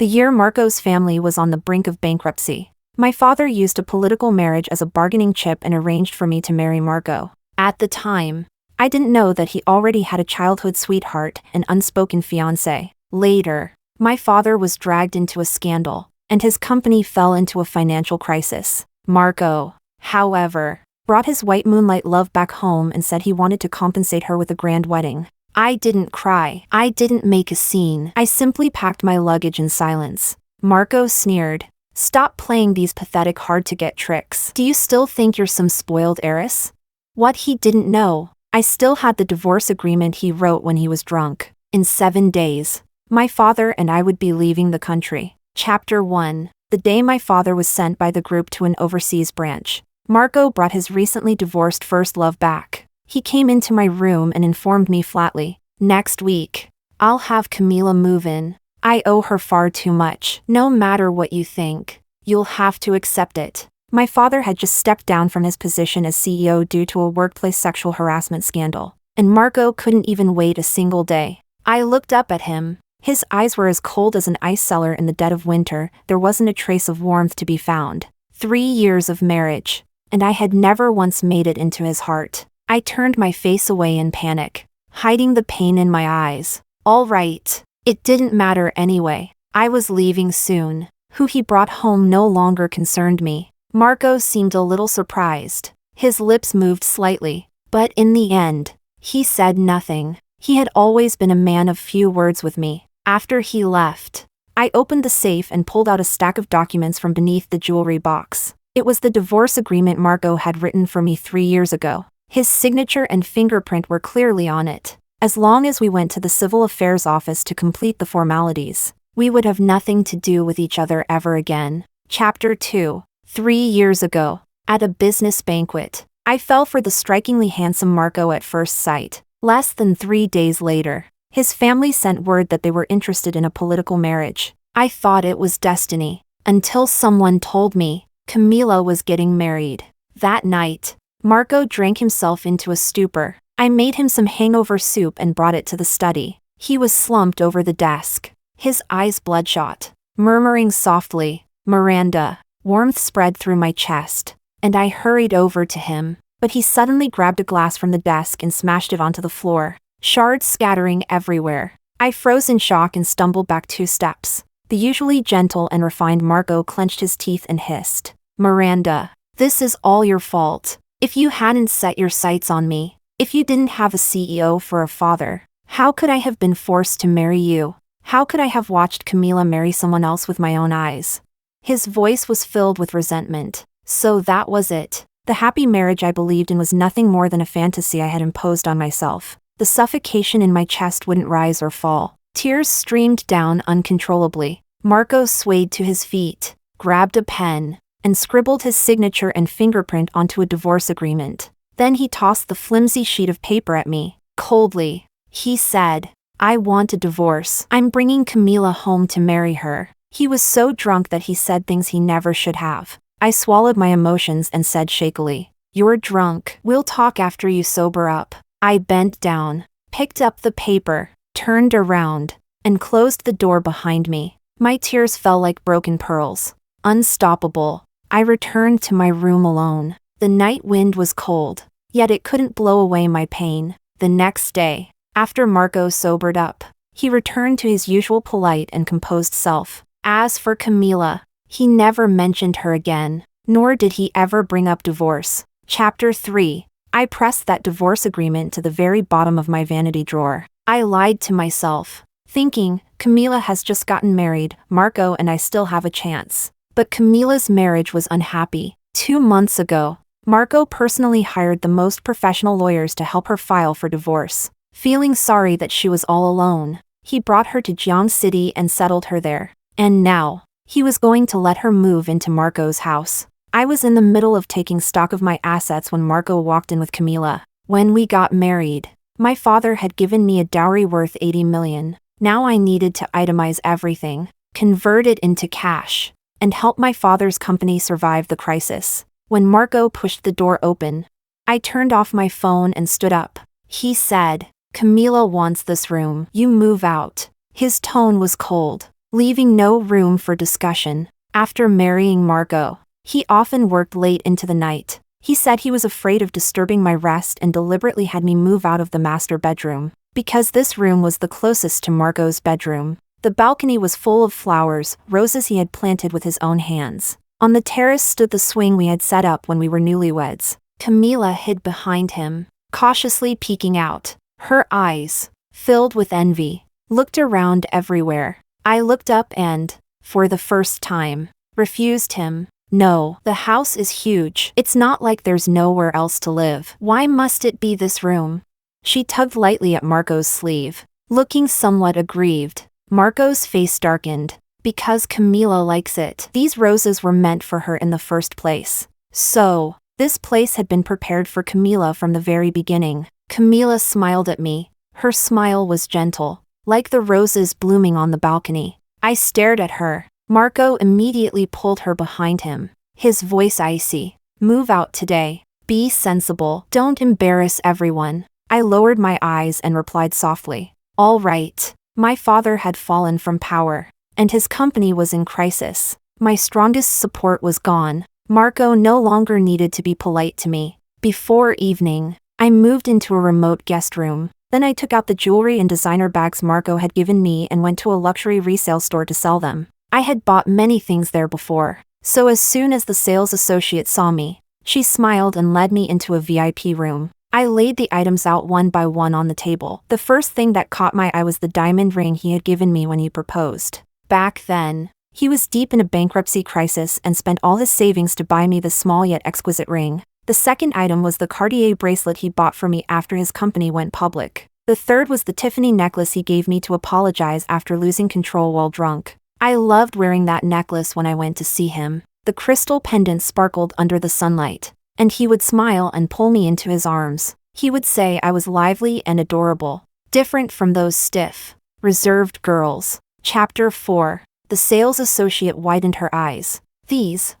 The year Marco's family was on the brink of bankruptcy. My father used a political marriage as a bargaining chip and arranged for me to marry Marco. At the time, I didn't know that he already had a childhood sweetheart, an unspoken fiancée. Later, my father was dragged into a scandal, and his company fell into a financial crisis. Marco, however, brought his white-moonlight love back home and said he wanted to compensate her with a grand wedding. I didn't cry. I didn't make a scene. I simply packed my luggage in silence. Marco sneered. "Stop playing these pathetic hard-to-get tricks. Do you still think you're some spoiled heiress?" What he didn't know, I still had the divorce agreement he wrote when he was drunk. In 7 days, my father and I would be leaving the country. Chapter 1. The day my father was sent by the group to an overseas branch, Marco brought his recently divorced first love back. He came into my room and informed me flatly, "Next week, I'll have Camila move in. I owe her far too much. No matter what you think, you'll have to accept it." My father had just stepped down from his position as CEO due to a workplace sexual harassment scandal, and Marco couldn't even wait a single day. I looked up at him. His eyes were as cold as an ice cellar in the dead of winter. There wasn't a trace of warmth to be found. 3 years of marriage, and I had never once made it into his heart. I turned my face away in panic, hiding the pain in my eyes. All right. It didn't matter anyway. I was leaving soon. Who he brought home no longer concerned me. Marco seemed a little surprised. His lips moved slightly, but in the end, he said nothing. He had always been a man of few words with me. After he left, I opened the safe and pulled out a stack of documents from beneath the jewelry box. It was the divorce agreement Marco had written for me 3 years ago. His signature and fingerprint were clearly on it. As long as we went to the civil affairs office to complete the formalities, we would have nothing to do with each other ever again. Chapter 2. 3 years ago, at a business banquet, I fell for the strikingly handsome Marco at first sight. Less than 3 days later, his family sent word that they were interested in a political marriage. I thought it was destiny, until someone told me Camila was getting married. That night, Marco drank himself into a stupor. I made him some hangover soup and brought it to the study. He was slumped over the desk, his eyes bloodshot, murmuring softly, "Miranda." Warmth spread through my chest, and I hurried over to him, but he suddenly grabbed a glass from the desk and smashed it onto the floor, shards scattering everywhere. I froze in shock and stumbled back 2 steps. The usually gentle and refined Marco clenched his teeth and hissed, "Miranda, this is all your fault. If you hadn't set your sights on me, if you didn't have a CEO for a father, how could I have been forced to marry you? How could I have watched Camila marry someone else with my own eyes?" His voice was filled with resentment. So that was it. The happy marriage I believed in was nothing more than a fantasy I had imposed on myself. The suffocation in my chest wouldn't rise or fall. Tears streamed down uncontrollably. Marco swayed to his feet, grabbed a pen, and scribbled his signature and fingerprint onto a divorce agreement. Then he tossed the flimsy sheet of paper at me. Coldly, he said, "I want a divorce. I'm bringing Camila home to marry her." He was so drunk that he said things he never should have. I swallowed my emotions and said shakily, "You're drunk. We'll talk after you sober up." I bent down, picked up the paper, turned around, and closed the door behind me. My tears fell like broken pearls. Unstoppable, I returned to my room alone. The night wind was cold, yet it couldn't blow away my pain. The next day, after Marco sobered up, he returned to his usual polite and composed self. As for Camila, he never mentioned her again, nor did he ever bring up divorce. Chapter 3. I pressed that divorce agreement to the very bottom of my vanity drawer. I lied to myself, thinking, Camila has just gotten married, Marco and I still have a chance. But Camila's marriage was unhappy. 2 months ago, Marco personally hired the most professional lawyers to help her file for divorce. Feeling sorry that she was all alone, he brought her to Jiang City and settled her there. And now, he was going to let her move into Marco's house. I was in the middle of taking stock of my assets when Marco walked in with Camila. When we got married, my father had given me a dowry worth 80 million. Now I needed to itemize everything, convert it into cash, and help my father's company survive the crisis. When Marco pushed the door open, I turned off my phone and stood up. He said, "Camila wants this room. You move out." His tone was cold, leaving no room for discussion. After marrying Marco, he often worked late into the night. He said he was afraid of disturbing my rest and deliberately had me move out of the master bedroom, because this room was the closest to Marco's bedroom. The balcony was full of flowers, roses he had planted with his own hands. On the terrace stood the swing we had set up when we were newlyweds. Camila hid behind him, cautiously peeking out. Her eyes, filled with envy, looked around everywhere. I looked up and, for the first time, refused him. No, the house is huge. It's not like there's nowhere else to live. Why must it be this room? She tugged lightly at Marco's sleeve, looking somewhat aggrieved. Marco's face darkened. Because Camila likes it. These roses were meant for her in the first place. So, this place had been prepared for Camila from the very beginning. Camila smiled at me. Her smile was gentle, like the roses blooming on the balcony. I stared at her. Marco immediately pulled her behind him, his voice icy. Move out today. Be sensible. Don't embarrass everyone. I lowered my eyes and replied softly. All right. My father had fallen from power, and his company was in crisis. My strongest support was gone. Marco no longer needed to be polite to me. Before evening, I moved into a remote guest room. Then I took out the jewelry and designer bags Marco had given me and went to a luxury resale store to sell them. I had bought many things there before, so as soon as the sales associate saw me, she smiled and led me into a VIP room. I laid the items out one by one on the table. The first thing that caught my eye was the diamond ring he had given me when he proposed. Back then, he was deep in a bankruptcy crisis and spent all his savings to buy me the small yet exquisite ring. The second item was the Cartier bracelet he bought for me after his company went public. The third was the Tiffany necklace he gave me to apologize after losing control while drunk. I loved wearing that necklace when I went to see him. The crystal pendant sparkled under the sunlight, and he would smile and pull me into his arms. He would say I was lively and adorable, different from those stiff, reserved girls. Chapter 4. The sales associate widened her eyes.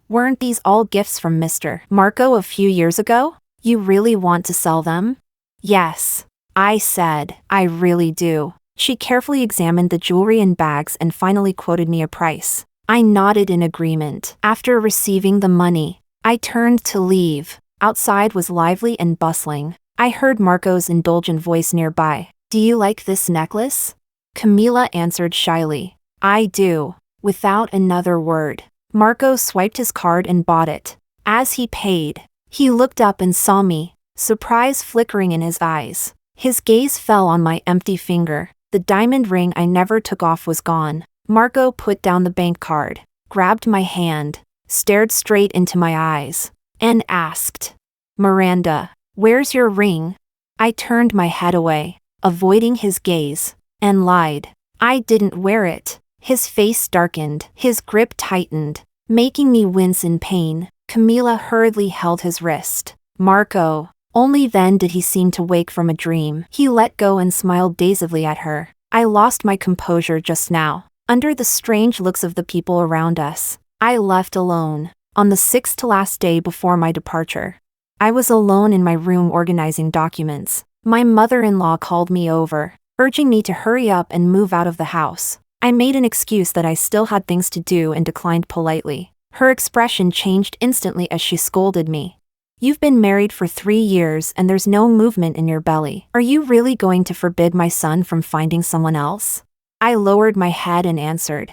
Weren't these all gifts from Mr. Marco a few years ago? You really want to sell them? Yes, I said, I really do. She carefully examined the jewelry and bags and finally quoted me a price. I nodded in agreement. After receiving the money, I turned to leave. Outside was lively and bustling. I heard Marco's indulgent voice nearby. Do you like this necklace? Camila answered shyly. I do. Without another word, Marco swiped his card and bought it. As he paid, he looked up and saw me, surprise flickering in his eyes. His gaze fell on my empty finger. The diamond ring I never took off was gone. Marco put down the bank card, grabbed my hand, stared straight into my eyes, and asked, Miranda, where's your ring? I turned my head away, avoiding his gaze, and lied. I didn't wear it. His face darkened, his grip tightened, making me wince in pain. Camila hurriedly held his wrist. Marco. Only then did he seem to wake from a dream. He let go and smiled dazedly at her. I lost my composure just now, under the strange looks of the people around us. I left alone, on the sixth to last day before my departure. I was alone in my room organizing documents. My mother-in-law called me over, urging me to hurry up and move out of the house. I made an excuse that I still had things to do and declined politely. Her expression changed instantly as she scolded me. You've been married for 3 years and there's no movement in your belly. Are you really going to forbid my son from finding someone else? I lowered my head and answered.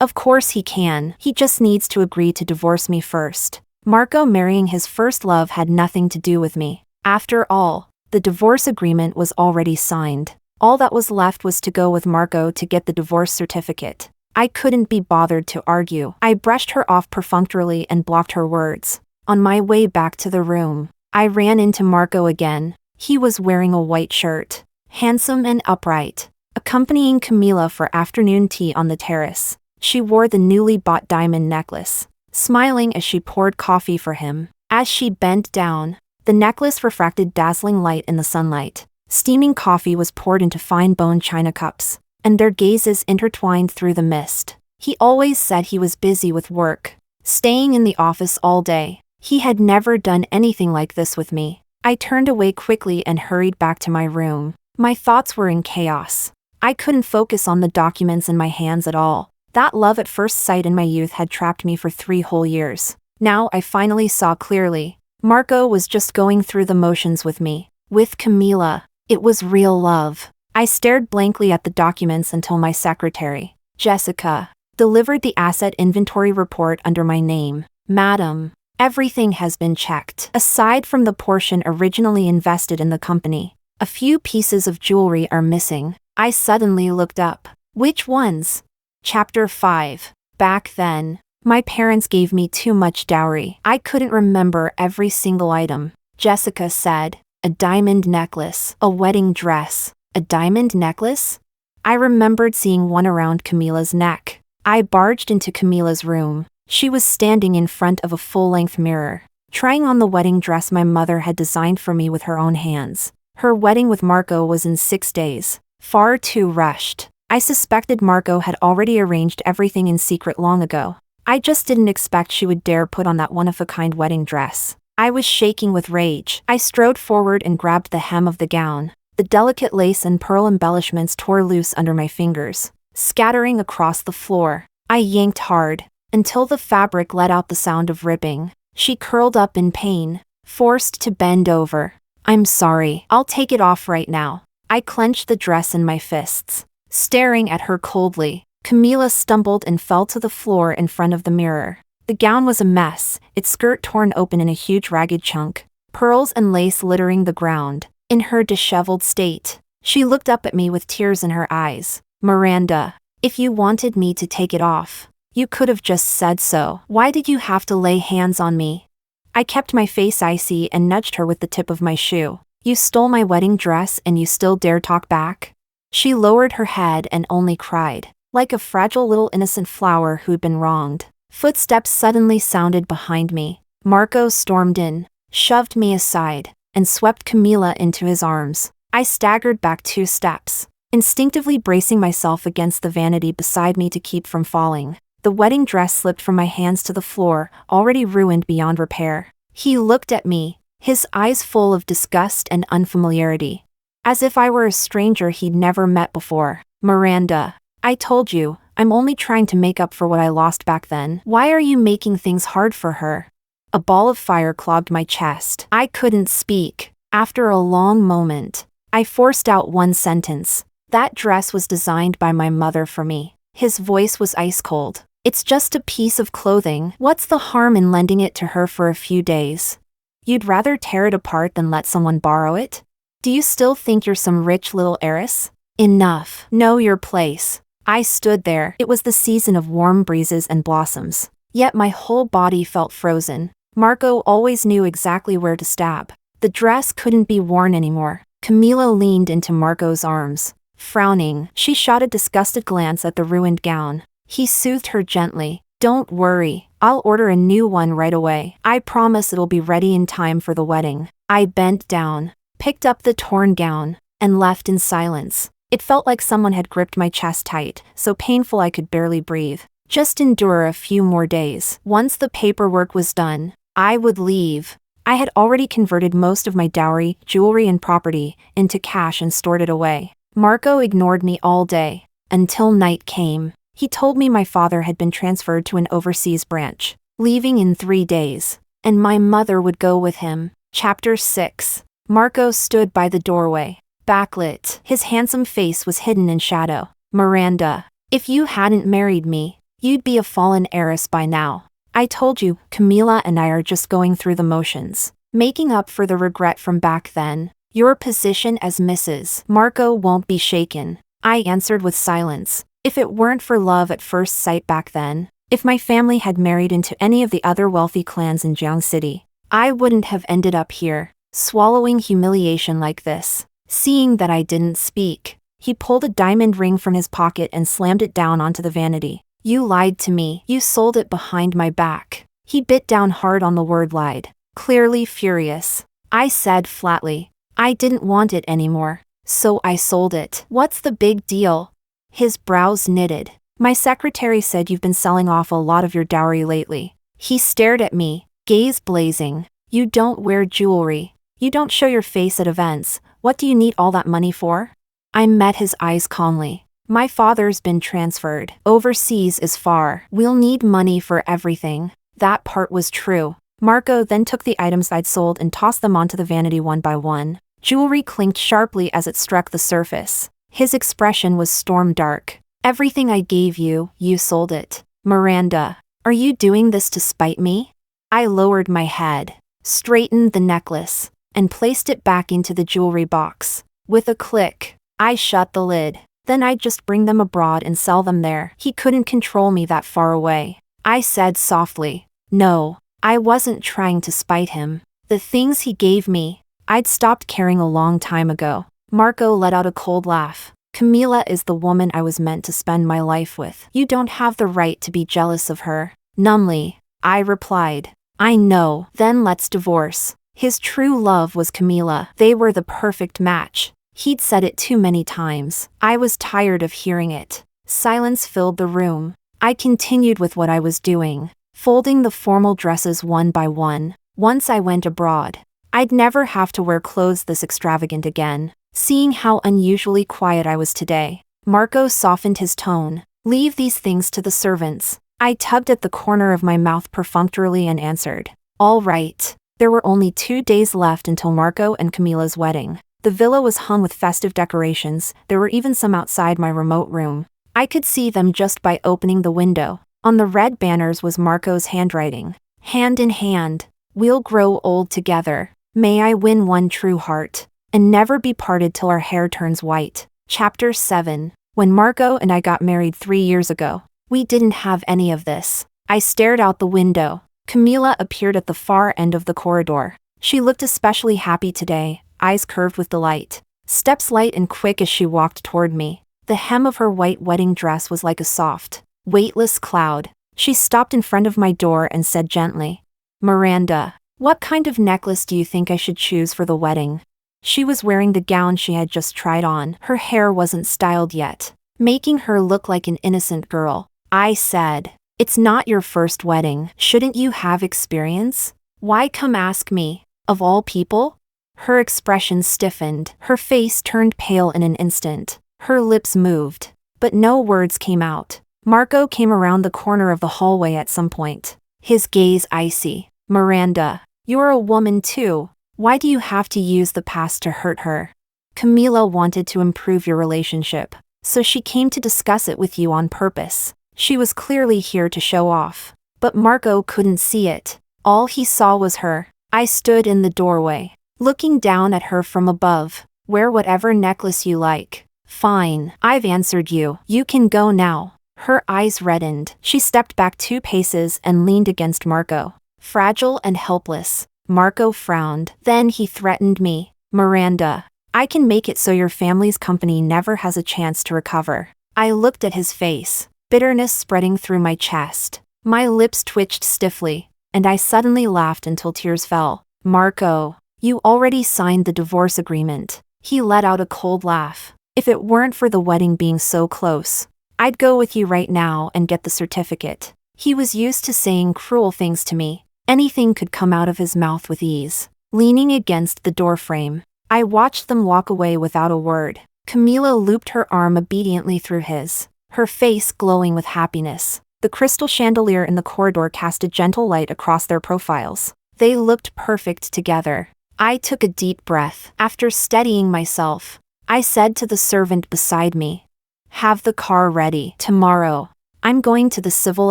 Of course he can. He just needs to agree to divorce me first. Marco marrying his first love had nothing to do with me. After all, the divorce agreement was already signed. All that was left was to go with Marco to get the divorce certificate. I couldn't be bothered to argue. I brushed her off perfunctorily and blocked her words. On my way back to the room, I ran into Marco again. He was wearing a white shirt, handsome and upright, accompanying Camila for afternoon tea on the terrace. She wore the newly bought diamond necklace, smiling as she poured coffee for him. As she bent down, the necklace refracted dazzling light in the sunlight. Steaming coffee was poured into fine bone china cups, and their gazes intertwined through the mist. He always said he was busy with work, staying in the office all day. He had never done anything like this with me. I turned away quickly and hurried back to my room. My thoughts were in chaos. I couldn't focus on the documents in my hands at all. That love at first sight in my youth had trapped me for 3 whole years. Now I finally saw clearly. Marco was just going through the motions with me. With Camila, it was real love. I stared blankly at the documents until my secretary, Jessica, delivered the asset inventory report under my name. Madam, everything has been checked. Aside from the portion originally invested in the company, a few pieces of jewelry are missing. I suddenly looked up. Which ones? Chapter 5. Back then, my parents gave me too much dowry. I couldn't remember every single item. Jessica said, a diamond necklace, a wedding dress. A diamond necklace? I remembered seeing one around Camila's neck. I barged into Camila's room. She was standing in front of a full-length mirror, trying on the wedding dress my mother had designed for me with her own hands. Her wedding with Marco was in 6 days. Far too rushed. I suspected Marco had already arranged everything in secret long ago. I just didn't expect she would dare put on that one-of-a-kind wedding dress. I was shaking with rage. I strode forward and grabbed the hem of the gown. The delicate lace and pearl embellishments tore loose under my fingers, scattering across the floor. I yanked hard, until the fabric let out the sound of ripping. She curled up in pain, forced to bend over. I'm sorry, I'll take it off right now. I clenched the dress in my fists, staring at her coldly. Camila stumbled and fell to the floor in front of the mirror. The gown was a mess, its skirt torn open in a huge ragged chunk, pearls and lace littering the ground. In her disheveled state, she looked up at me with tears in her eyes. Miranda, if you wanted me to take it off, you could have just said so. Why did you have to lay hands on me? I kept my face icy and nudged her with the tip of my shoe. You stole my wedding dress and you still dare talk back? She lowered her head and only cried, like a fragile little innocent flower who'd been wronged. Footsteps suddenly sounded behind me. Marco stormed in, shoved me aside, and swept Camila into his arms. I staggered back 2 steps, instinctively bracing myself against the vanity beside me to keep from falling. The wedding dress slipped from my hands to the floor, already ruined beyond repair. He looked at me, his eyes full of disgust and unfamiliarity, as if I were a stranger he'd never met before. Miranda, I told you, I'm only trying to make up for what I lost back then. Why are you making things hard for her? A ball of fire clogged my chest. I couldn't speak. After a long moment, I forced out one sentence. That dress was designed by my mother for me. His voice was ice cold. It's just a piece of clothing. What's the harm in lending it to her for a few days? You'd rather tear it apart than let someone borrow it? Do you still think you're some rich little heiress? Enough. Know your place. I stood there. It was the season of warm breezes and blossoms. Yet my whole body felt frozen. Marco always knew exactly where to stab. The dress couldn't be worn anymore. Camila leaned into Marco's arms. Frowning, she shot a disgusted glance at the ruined gown. He soothed her gently. Don't worry, I'll order a new one right away. I promise it'll be ready in time for the wedding. I bent down, picked up the torn gown, and left in silence. It felt like someone had gripped my chest tight, so painful I could barely breathe. Just endure a few more days. Once the paperwork was done, I would leave. I had already converted most of my dowry, jewelry and property, into cash and stored it away. Marco ignored me all day, until night came. He told me my father had been transferred to an overseas branch, leaving in 3 days, and my mother would go with him. Chapter 6. Marco stood by the doorway, backlit. His handsome face was hidden in shadow. Miranda, if you hadn't married me, you'd be a fallen heiress by now. I told you, Camila and I are just going through the motions, making up for the regret from back then. Your position as Mrs. Marco won't be shaken. I answered with silence. If it weren't for love at first sight back then, if my family had married into any of the other wealthy clans in Jiang City, I wouldn't have ended up here, swallowing humiliation like this. Seeing that I didn't speak, he pulled a diamond ring from his pocket and slammed it down onto the vanity. You lied to me. You sold it behind my back. He bit down hard on the word lied, clearly furious. I said flatly, I didn't want it anymore, so I sold it. What's the big deal? His brows knitted. My secretary said you've been selling off a lot of your dowry lately. He stared at me, gaze blazing. You don't wear jewelry. You don't show your face at events. What do you need all that money for? I met his eyes calmly. My father's been transferred. Overseas is far. We'll need money for everything. That part was true. Marco then took the items I'd sold and tossed them onto the vanity one by one. Jewelry clinked sharply as it struck the surface. His expression was storm dark. Everything I gave you, you sold it. Miranda, are you doing this to spite me? I lowered my head, straightened the necklace, and placed it back into the jewelry box. With a click, I shut the lid. Then I'd just bring them abroad and sell them there. He couldn't control me that far away. I said softly, no, I wasn't trying to spite him. The things he gave me, I'd stopped caring a long time ago. Marco let out a cold laugh. Camila is the woman I was meant to spend my life with. You don't have the right to be jealous of her. Numbly, I replied. I know. Then let's divorce. His true love was Camila. They were the perfect match. He'd said it too many times. I was tired of hearing it. Silence filled the room. I continued with what I was doing, folding the formal dresses one by one. Once I went abroad, I'd never have to wear clothes this extravagant again. Seeing how unusually quiet I was today, Marco softened his tone. Leave these things to the servants. I tugged at the corner of my mouth perfunctorily and answered. All right. There were only 2 days left until Marco and Camila's wedding. The villa was hung with festive decorations. There were even some outside my remote room. I could see them just by opening the window. On the red banners was Marco's handwriting. Hand in hand, we'll grow old together. May I win one true heart, and never be parted till our hair turns white. Chapter 7. When Marco and I got married 3 years ago, we didn't have any of this. I stared out the window. Camila appeared at the far end of the corridor. She looked especially happy today, eyes curved with delight. Steps light and quick as she walked toward me. The hem of her white wedding dress was like a soft, weightless cloud. She stopped in front of my door and said gently, Miranda, what kind of necklace do you think I should choose for the wedding? She was wearing the gown she had just tried on. Her hair wasn't styled yet, making her look like an innocent girl. I said, it's not your first wedding. Shouldn't you have experience? Why come ask me, of all people? Her expression stiffened. Her face turned pale in an instant. Her lips moved, but no words came out. Marco came around the corner of the hallway at some point, his gaze icy. Miranda, you're a woman too. Why do you have to use the past to hurt her? Camila wanted to improve your relationship, so she came to discuss it with you on purpose. She was clearly here to show off. But Marco couldn't see it. All he saw was her. I stood in the doorway, looking down at her from above. Wear whatever necklace you like. Fine, I've answered you. You can go now. Her eyes reddened. She stepped back 2 paces and leaned against Marco. Fragile and helpless. Marco frowned. Then he threatened me. Miranda, I can make it so your family's company never has a chance to recover. I looked at his face, bitterness spreading through my chest. My lips twitched stiffly, and I suddenly laughed until tears fell. Marco, you already signed the divorce agreement. He let out a cold laugh. If it weren't for the wedding being so close, I'd go with you right now and get the certificate. He was used to saying cruel things to me. Anything could come out of his mouth with ease. Leaning against the doorframe, I watched them walk away without a word. Camila looped her arm obediently through his, her face glowing with happiness. The crystal chandelier in the corridor cast a gentle light across their profiles. They looked perfect together. I took a deep breath. After steadying myself, I said to the servant beside me, have the car ready. Tomorrow, I'm going to the Civil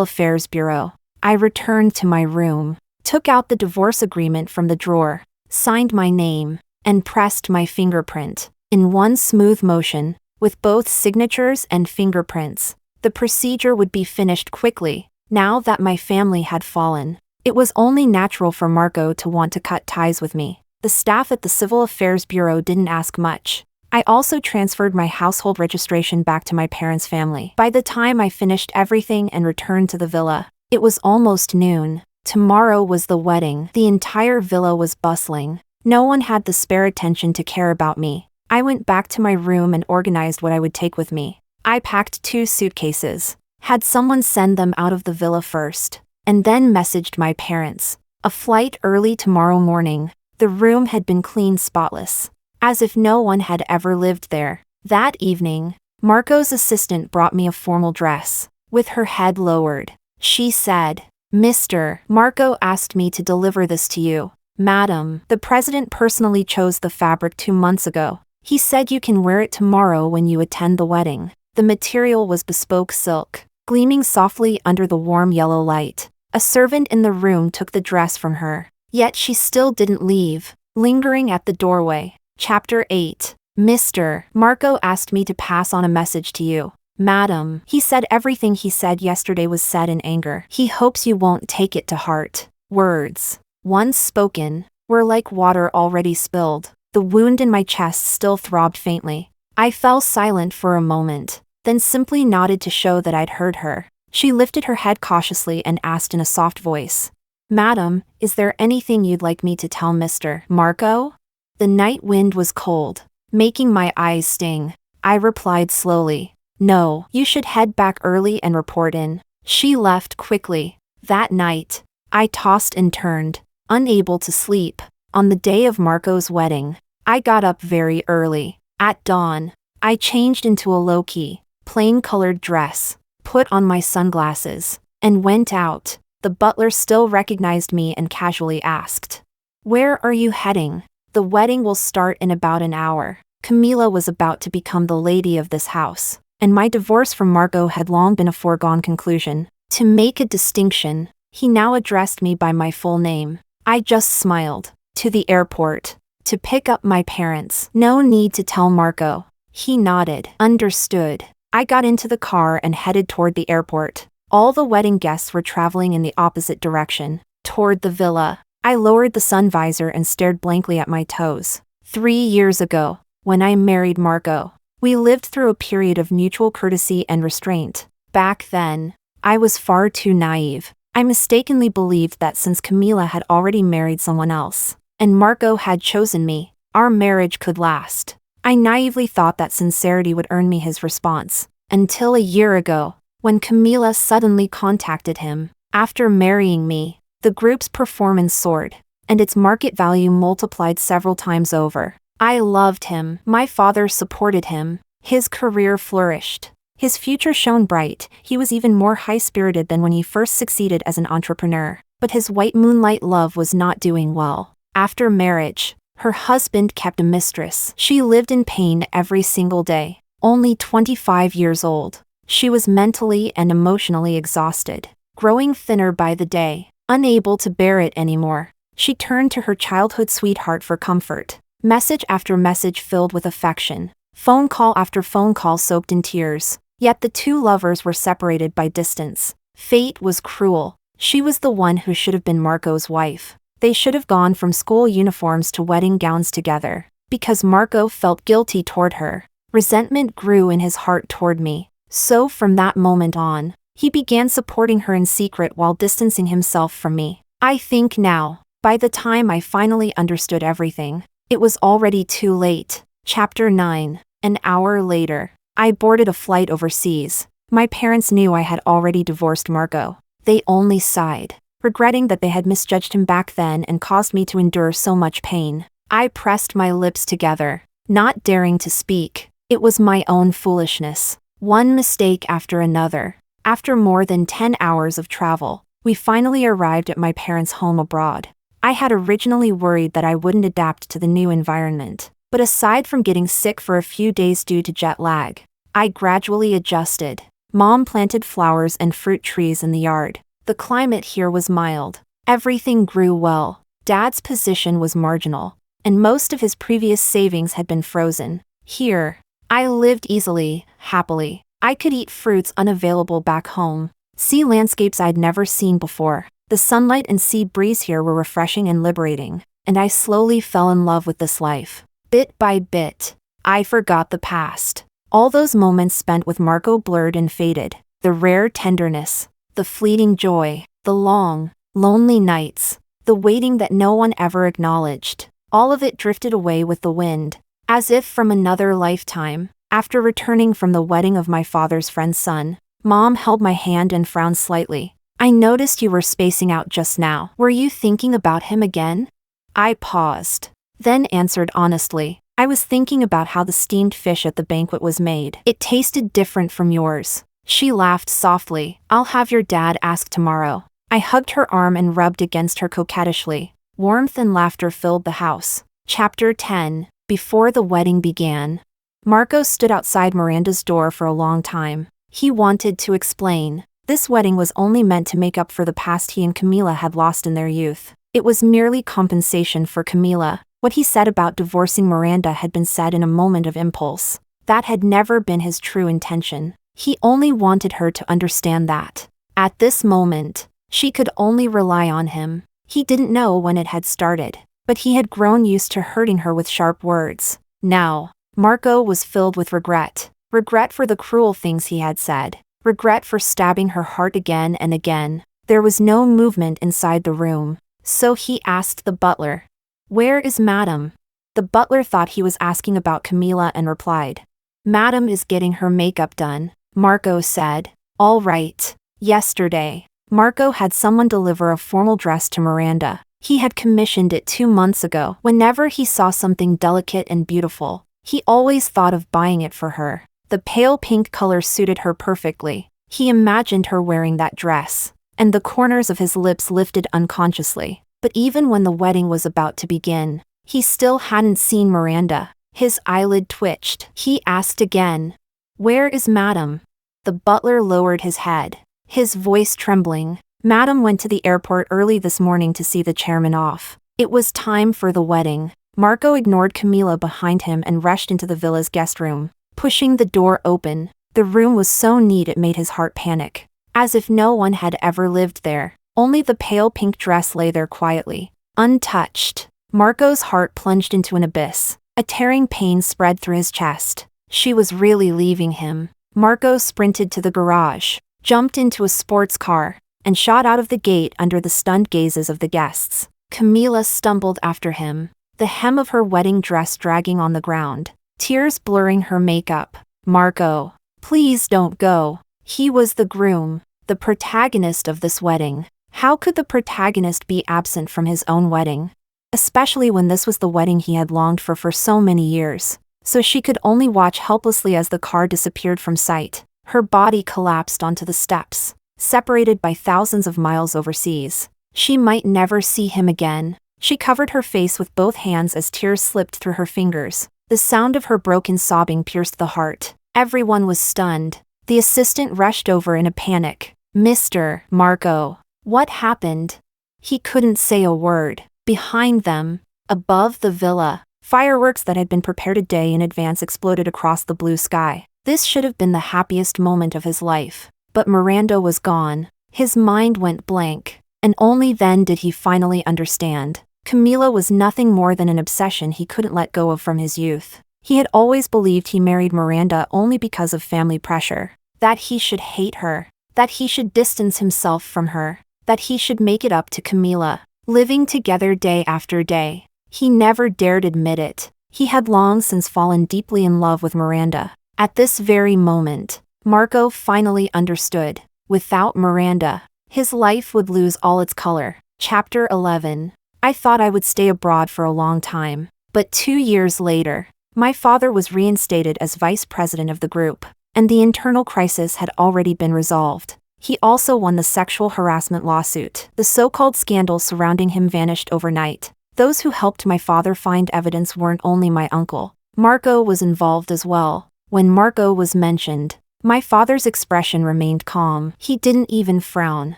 Affairs Bureau. I returned to my room, took out the divorce agreement from the drawer, signed my name, and pressed my fingerprint. In one smooth motion, with both signatures and fingerprints, the procedure would be finished quickly. Now that my family had fallen, it was only natural for Marco to want to cut ties with me. The staff at the Civil Affairs Bureau didn't ask much. I also transferred my household registration back to my parents' family. By the time I finished everything and returned to the villa, it was almost noon. Tomorrow was the wedding. The entire villa was bustling. No one had the spare attention to care about me. I went back to my room and organized what I would take with me. I packed 2 suitcases, had someone send them out of the villa first, and then messaged my parents. A flight early tomorrow morning. The room had been clean spotless, as if no one had ever lived there. That evening, Marco's assistant brought me a formal dress. With her head lowered, she said, "Mr. Marco asked me to deliver this to you. Madam, the president personally chose the fabric 2 months ago. He said you can wear it tomorrow when you attend the wedding." The material was bespoke silk, gleaming softly under the warm yellow light. A servant in the room took the dress from her, yet she still didn't leave, lingering at the doorway. Chapter 8. "Mr. Marco asked me to pass on a message to you. Madam, he said everything he said yesterday was said in anger. He hopes you won't take it to heart." Words, once spoken, were like water already spilled. The wound in my chest still throbbed faintly. I fell silent for a moment, then simply nodded to show that I'd heard her. She lifted her head cautiously and asked in a soft voice, "Madam, is there anything you'd like me to tell Mr. Marco?" The night wind was cold, making my eyes sting. I replied slowly, "No, you should head back early and report in." She left quickly. That night, I tossed and turned, unable to sleep. On the day of Marco's wedding, I got up very early. At dawn, I changed into a low-key, plain-colored dress, put on my sunglasses, and went out. The butler still recognized me and casually asked, "Where are you heading?" "The wedding will start in about an hour." Camila was about to become the lady of this house, and my divorce from Marco had long been a foregone conclusion. To make a distinction, he now addressed me by my full name. I just smiled. "To the airport. To pick up my parents." "No need to tell Marco." He nodded. "Understood." I got into the car and headed toward the airport. All the wedding guests were traveling in the opposite direction, toward the villa. I lowered the sun visor and stared blankly at my toes. 3 years ago, when I married Marco, we lived through a period of mutual courtesy and restraint. Back then, I was far too naive. I mistakenly believed that since Camila had already married someone else, and Marco had chosen me, our marriage could last. I naively thought that sincerity would earn me his response, until a year ago, when Camila suddenly contacted him. After marrying me, the group's performance soared, and its market value multiplied several times over. I loved him. My father supported him. His career flourished. His future shone bright. He was even more high-spirited than when he first succeeded as an entrepreneur. But his white-moonlight love was not doing well. After marriage, her husband kept a mistress. She lived in pain every single day. Only 25 years old, she was mentally and emotionally exhausted, growing thinner by the day. Unable to bear it anymore, she turned to her childhood sweetheart for comfort. Message after message filled with affection. Phone call after phone call soaked in tears. Yet the two lovers were separated by distance. Fate was cruel. She was the one who should have been Marco's wife. They should have gone from school uniforms to wedding gowns together. Because Marco felt guilty toward her, resentment grew in his heart toward me. So from that moment on, he began supporting her in secret while distancing himself from me. I think now, by the time I finally understood everything, it was already too late. Chapter 9. An hour later, I boarded a flight overseas. My parents knew I had already divorced Marco. They only sighed, regretting that they had misjudged him back then and caused me to endure so much pain. I pressed my lips together, not daring to speak. It was my own foolishness. One mistake after another. After more than 10 hours of travel, we finally arrived at my parents' home abroad. I had originally worried that I wouldn't adapt to the new environment, but aside from getting sick for a few days due to jet lag, I gradually adjusted. Mom planted flowers and fruit trees in the yard. The climate here was mild. Everything grew well. Dad's position was marginal, and most of his previous savings had been frozen. Here, I lived easily, happily. I could eat fruits unavailable back home, see landscapes I'd never seen before. The sunlight and sea breeze here were refreshing and liberating, and I slowly fell in love with this life. Bit by bit, I forgot the past. All those moments spent with Marco blurred and faded. The rare tenderness, the fleeting joy, the long, lonely nights, the waiting that no one ever acknowledged. All of it drifted away with the wind, as if from another lifetime. After returning from the wedding of my father's friend's son, Mom held my hand and frowned slightly. "I noticed you were spacing out just now. Were you thinking about him again?" I paused, then answered honestly, I was thinking about how the steamed fish at the banquet was made. It tasted different from yours. She laughed softly. I'll have your dad ask tomorrow. I hugged her arm and rubbed against her coquettishly. Warmth and laughter filled the house. Chapter 10. Before the wedding began. Marco stood outside Miranda's door for a long time. He wanted to explain. This wedding was only meant to make up for the past he and Camila had lost in their youth. It was merely compensation for Camila. What he said about divorcing Miranda had been said in a moment of impulse. That had never been his true intention. He only wanted her to understand that. At this moment, she could only rely on him. He didn't know when it had started, but he had grown used to hurting her with sharp words. Now, Marco was filled with regret. Regret for the cruel things he had said. Regret for stabbing her heart again and again. There was no movement inside the room, so he asked the butler, "Where is Madam?" The butler thought he was asking about Camila and replied, "Madam is getting her makeup done," Marco said. "All right." Yesterday, Marco had someone deliver a formal dress to Miranda. He had commissioned it 2 months ago. Whenever he saw something delicate and beautiful, he always thought of buying it for her. The pale pink color suited her perfectly. He imagined her wearing that dress, and the corners of his lips lifted unconsciously. But even when the wedding was about to begin, he still hadn't seen Miranda. His eyelid twitched. He asked again, "Where is Madam?" The butler lowered his head, his voice trembling. "Madam went to the airport early this morning to see the chairman off. It was time for the wedding." Marco ignored Camila behind him and rushed into the villa's guest room. Pushing the door open, the room was so neat it made his heart panic. As if no one had ever lived there. Only the pale pink dress lay there quietly, untouched. Marco's heart plunged into an abyss. A tearing pain spread through his chest. She was really leaving him. Marco sprinted to the garage, jumped into a sports car, and shot out of the gate under the stunned gazes of the guests. Camila stumbled after him, the hem of her wedding dress dragging on the ground, tears blurring her makeup. "Marco, please don't go." He was the groom, the protagonist of this wedding. How could the protagonist be absent from his own wedding? Especially when this was the wedding he had longed for so many years. So she could only watch helplessly as the car disappeared from sight. Her body collapsed onto the steps, separated by thousands of miles overseas. She might never see him again. She covered her face with both hands as tears slipped through her fingers. The sound of her broken sobbing pierced the heart. Everyone was stunned. The assistant rushed over in a panic. "Mr. Marco, what happened?" He couldn't say a word. Behind them, above the villa, fireworks that had been prepared a day in advance exploded across the blue sky. This should have been the happiest moment of his life. But Miranda was gone. His mind went blank, and only then did he finally understand. Camila was nothing more than an obsession he couldn't let go of from his youth. He had always believed he married Miranda only because of family pressure. That he should hate her. That he should distance himself from her. That he should make it up to Camila. Living together day after day. He never dared admit it. He had long since fallen deeply in love with Miranda. At this very moment, Marco finally understood. Without Miranda, his life would lose all its color. Chapter 11. I thought I would stay abroad for a long time. But 2 years later, my father was reinstated as vice president of the group, and the internal crisis had already been resolved. He also won the sexual harassment lawsuit. The so-called scandal surrounding him vanished overnight. Those who helped my father find evidence weren't only my uncle. Marco was involved as well. When Marco was mentioned, my father's expression remained calm. He didn't even frown.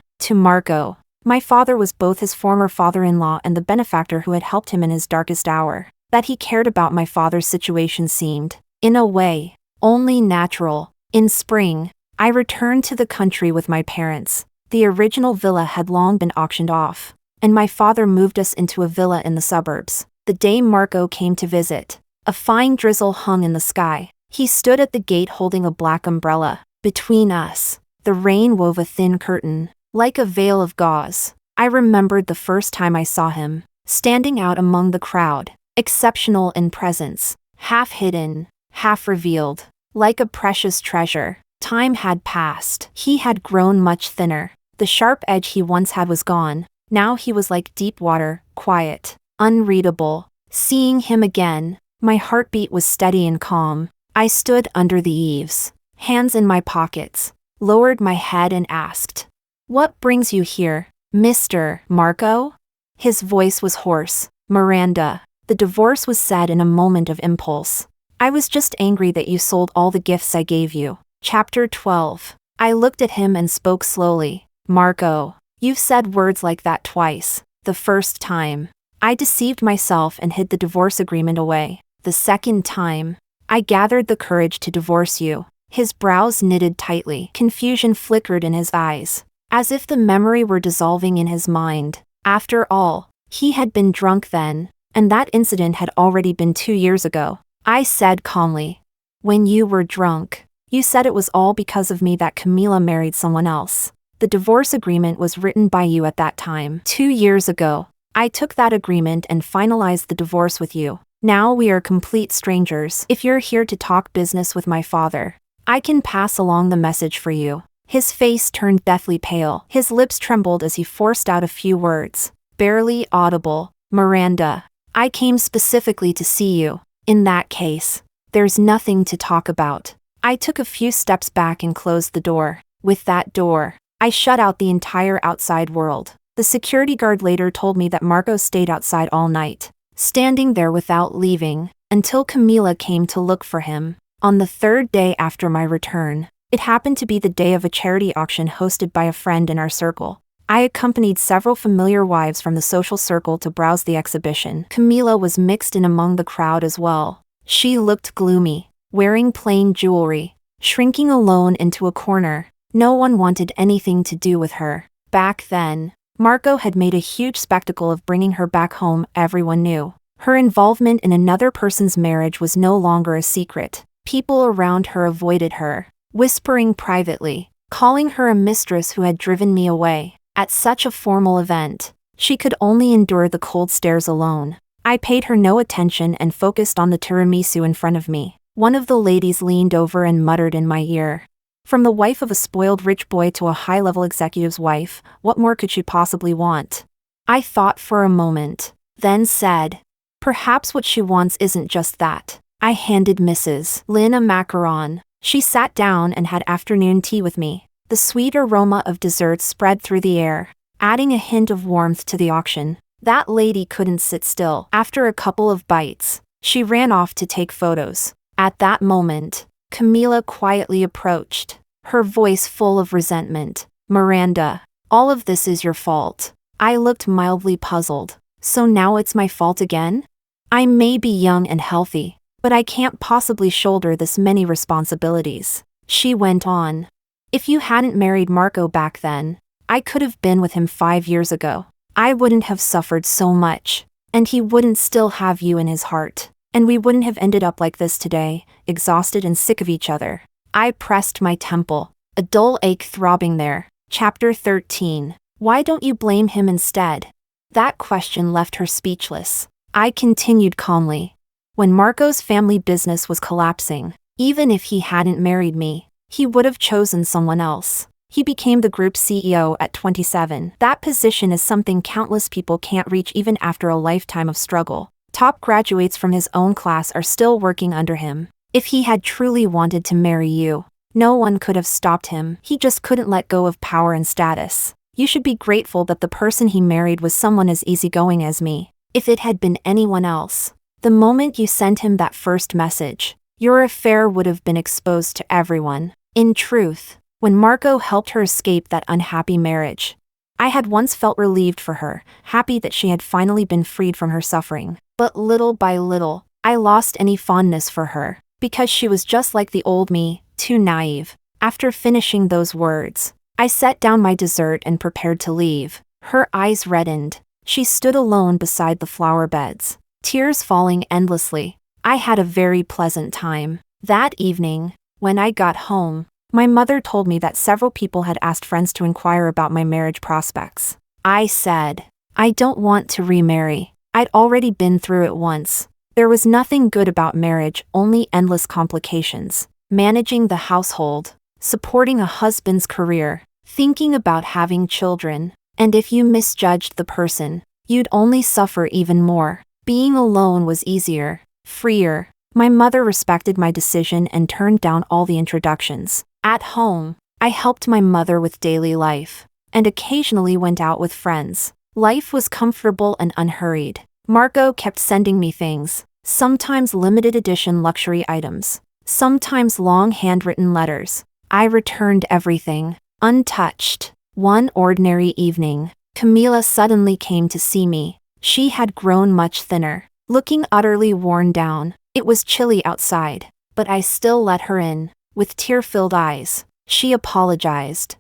To Marco, my father was both his former father-in-law and the benefactor who had helped him in his darkest hour. That he cared about my father's situation seemed, in a way, only natural. In spring, I returned to the country with my parents. The original villa had long been auctioned off, and my father moved us into a villa in the suburbs. The day Marco came to visit, a fine drizzle hung in the sky. He stood at the gate holding a black umbrella. Between us, the rain wove a thin curtain, like a veil of gauze. I remembered the first time I saw him, standing out among the crowd, exceptional in presence, half hidden, half revealed, like a precious treasure. Time had passed. He had grown much thinner. The sharp edge he once had was gone. Now he was like deep water, quiet, unreadable. Seeing him again, My heartbeat was steady and calm. I stood under the eaves, hands in my pockets, lowered my head and asked, "What brings you here, Mr. Marco?" His voice was hoarse. "Miranda." The divorce was said in a moment of impulse. "I was just angry that you sold all the gifts I gave you." Chapter 12. I looked at him and spoke slowly. "Marco, you've said words like that twice. The first time, I deceived myself and hid the divorce agreement away. The second time, I gathered the courage to divorce you." His brows knitted tightly. Confusion flickered in his eyes, as if the memory were dissolving in his mind. After all, he had been drunk then, and that incident had already been 2 years ago. I said calmly, "When you were drunk, you said it was all because of me that Camila married someone else. The divorce agreement was written by you at that time. 2 years ago, I took that agreement and finalized the divorce with you. Now we are complete strangers. If you're here to talk business with my father, I can pass along the message for you." His face turned deathly pale. His lips trembled as he forced out a few words, barely audible. "Miranda, I came specifically to see you. In that case, there's nothing to talk about." I took a few steps back and closed the door. With that door, I shut out the entire outside world. The security guard later told me that Marco stayed outside all night, standing there without leaving, until Camila came to look for him. On the third day after my return, it happened to be the day of a charity auction hosted by a friend in our circle. I accompanied several familiar wives from the social circle to browse the exhibition. Camila was mixed in among the crowd as well. She looked gloomy, wearing plain jewelry, shrinking alone into a corner. No one wanted anything to do with her. Back then, Marco had made a huge spectacle of bringing her back home. Everyone knew. Her involvement in another person's marriage was no longer a secret. People around her avoided her, whispering privately, calling her a mistress who had driven me away. At such a formal event, she could only endure the cold stares alone. I paid her no attention and focused on the tiramisu in front of me. One of the ladies leaned over and muttered in my ear, "From the wife of a spoiled rich boy to a high-level executive's wife, what more could she possibly want?" I thought for a moment, then said, "Perhaps what she wants isn't just that." I handed Mrs. Lynn a macaron. She sat down and had afternoon tea with me. The sweet aroma of desserts spread through the air, adding a hint of warmth to the auction. That lady couldn't sit still. After a couple of bites, she ran off to take photos. At that moment, Camila quietly approached, her voice full of resentment. "Miranda, all of this is your fault." I looked mildly puzzled. So now it's my fault again? I may be young and healthy, but I can't possibly shoulder this many responsibilities. She went on. "If you hadn't married Marco back then, I could have been with him 5 years ago. I wouldn't have suffered so much, and he wouldn't still have you in his heart. And we wouldn't have ended up like this today, exhausted and sick of each other." I pressed my temple, a dull ache throbbing there. Chapter 13. Why don't you blame him instead? That question left her speechless. I continued calmly. When Marco's family business was collapsing, even if he hadn't married me, he would have chosen someone else. He became the group CEO at 27. That position is something countless people can't reach even after a lifetime of struggle. Top graduates from his own class are still working under him. If he had truly wanted to marry you, no one could have stopped him. He just couldn't let go of power and status. You should be grateful that the person he married was someone as easygoing as me. If it had been anyone else, the moment you sent him that first message, your affair would have been exposed to everyone. In truth, when Marco helped her escape that unhappy marriage, I had once felt relieved for her, happy that she had finally been freed from her suffering. But little by little, I lost any fondness for her, because she was just like the old me, too naive. After finishing those words, I set down my dessert and prepared to leave. Her eyes reddened. She stood alone beside the flower beds, tears falling endlessly. I had a very pleasant time. That evening, when I got home, my mother told me that several people had asked friends to inquire about my marriage prospects. I said, "I don't want to remarry. I'd already been through it once. There was nothing good about marriage, only endless complications. Managing the household, supporting a husband's career, thinking about having children. And if you misjudged the person, you'd only suffer even more. Being alone was easier." freer. My mother respected my decision and turned down all the introductions. At home, I helped my mother with daily life, and occasionally went out with friends. Life was comfortable and unhurried. Marco kept sending me things, sometimes limited edition luxury items, sometimes long handwritten letters. I returned everything, untouched. One ordinary evening, Camila suddenly came to see me. She had grown much thinner, looking utterly worn down. It was chilly outside, but I still let her in. With tear-filled eyes, she apologized.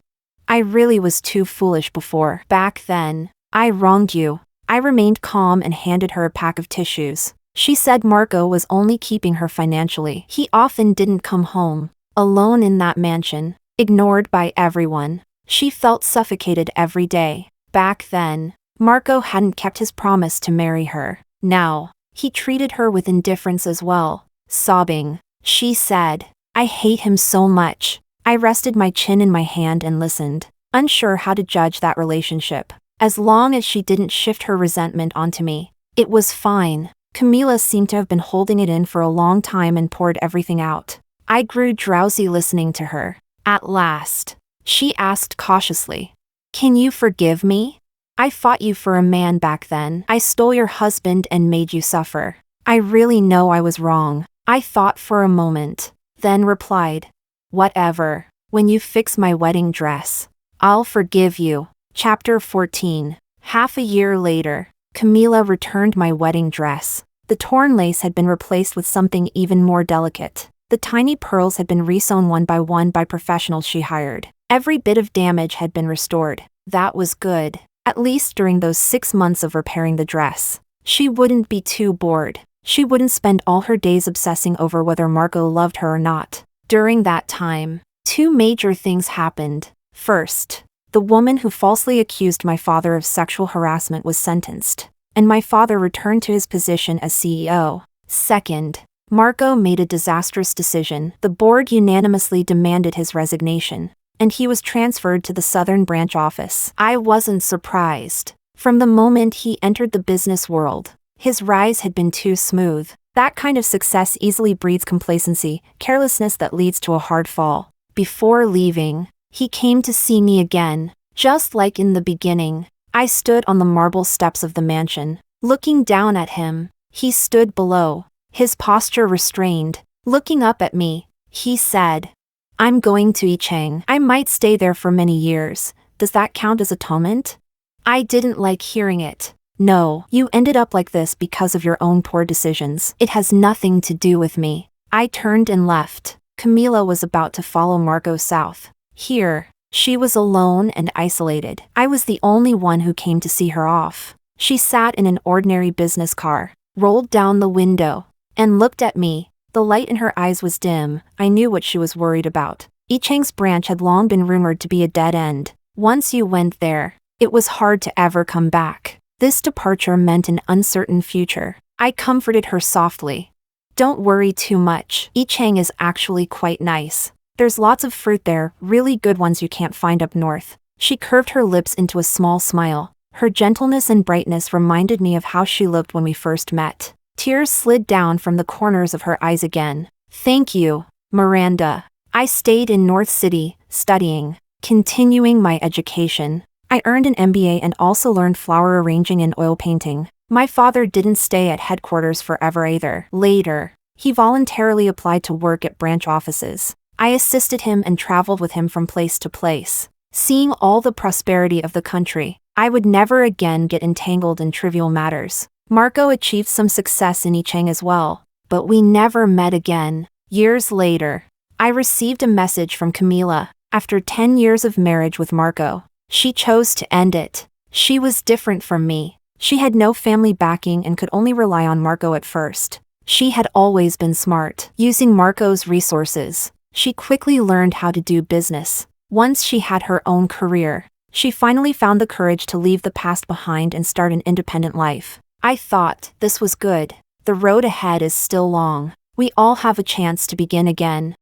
I really was too foolish before. Back then, I wronged you. I remained calm and handed her a pack of tissues. She said Marco was only keeping her financially. He often didn't come home, alone in that mansion, ignored by everyone. She felt suffocated every day. Back then, Marco hadn't kept his promise to marry her. Now, he treated her with indifference as well. Sobbing, she said, "I hate him so much." I rested my chin in my hand and listened, unsure how to judge that relationship. As long as she didn't shift her resentment onto me, it was fine. Camila seemed to have been holding it in for a long time and poured everything out. I grew drowsy listening to her. At last, she asked cautiously, "Can you forgive me? I fought you for a man back then. I stole your husband and made you suffer. I really know I was wrong." I thought for a moment, then replied, "Whatever. When you fix my wedding dress, I'll forgive you." Chapter 14. Half a year later, Camila returned my wedding dress. The torn lace had been replaced with something even more delicate. The tiny pearls had been resewn one by professionals she hired. Every bit of damage had been restored. That was good. At least during those 6 months of repairing the dress, she wouldn't be too bored. She wouldn't spend all her days obsessing over whether Marco loved her or not. During that time, 2 major things happened. First, the woman who falsely accused my father of sexual harassment was sentenced, and my father returned to his position as CEO. Second, Marco made a disastrous decision. The board unanimously demanded his resignation, and he was transferred to the Southern Branch office. I wasn't surprised. From the moment he entered the business world, his rise had been too smooth. That kind of success easily breeds complacency, carelessness that leads to a hard fall. Before leaving, he came to see me again. Just like in the beginning, I stood on the marble steps of the mansion, looking down at him. He stood below, his posture restrained. Looking up at me, he said, "I'm going to Yicheng. I might stay there for many years. Does that count as atonement?" I didn't like hearing it. "No, you ended up like this because of your own poor decisions. It has nothing to do with me." I turned and left. Camila was about to follow Marco south. Here, she was alone and isolated. I was the only one who came to see her off. She sat in an ordinary business car, rolled down the window, and looked at me. The light in her eyes was dim. I knew what she was worried about. Yicheng's branch had long been rumored to be a dead end. Once you went there, it was hard to ever come back. This departure meant an uncertain future. I comforted her softly. "Don't worry too much. Yicheng is actually quite nice. There's lots of fruit there, really good ones you can't find up north." She curved her lips into a small smile. Her gentleness and brightness reminded me of how she looked when we first met. Tears slid down from the corners of her eyes again. "Thank you, Miranda." I stayed in North City, studying, continuing my education. I earned an MBA and also learned flower arranging and oil painting. My father didn't stay at headquarters forever either. Later, he voluntarily applied to work at branch offices. I assisted him and traveled with him from place to place. Seeing all the prosperity of the country, I would never again get entangled in trivial matters. Marco achieved some success in Yicheng as well, but we never met again. Years later, I received a message from Camila. After 10 years of marriage with Marco, she chose to end it. She was different from me. She had no family backing and could only rely on Marco at first. She had always been smart, using Marco's resources. She quickly learned how to do business. Once she had her own career, she finally found the courage to leave the past behind and start an independent life. I thought, this was good. The road ahead is still long. We all have a chance to begin again.